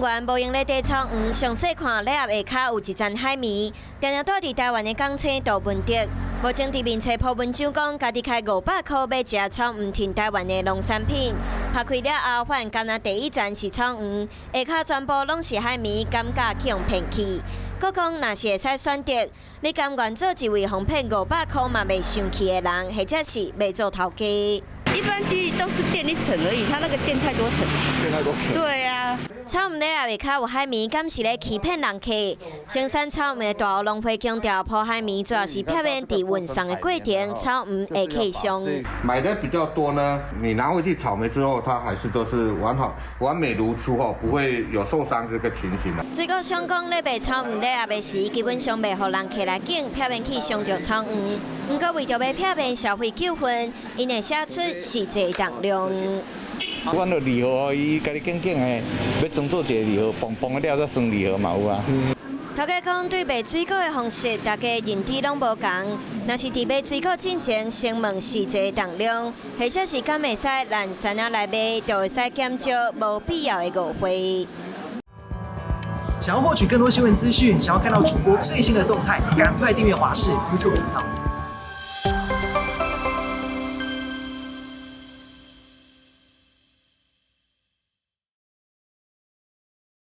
员无用咧地草黄，详细看礼盒下骹有一丛海绵，定定住伫台湾的港青杜文德，目前伫面册铺文章讲，家己开500块买食草黄挺台湾的农产品，拍开了后，发现干那第一层是草黄，下骹全部拢是海绵，感觉去用骗去。佮讲若是会使选择，你甘愿做一位哄骗500块嘛袂生气的人，或者是袂做头家？一般机都是垫1层而已，它那个垫太多层。垫太多层。对啊。草莓礼盒下骹有海绵，敢是咧欺骗人客？生产草莓的大农会强调，铺海绵主要是避免伫运送的过程，草莓会气伤。买的比较多呢，你拿回去草莓之后，它还是都是完美如初哦，不会有受伤这个情形的。水果商讲咧卖草莓礼盒的时，基本上袂互人客来拣，避免去伤着草莓。不过为着要避免消费纠纷，因会写出实际重量。阮就礼盒，伊家己拣拣的，要装做一个礼盒，崩了再算礼盒嘛有啊。头家讲对卖水果的方式，大家认知拢无同。若是伫卖水果进前，先问实际重量，或者是敢会使烂山仔来卖，就会使减少无必要的误会。想要获取更多新闻资讯，想要看到主播最新的动态，赶快订阅华视 YouTube 频道。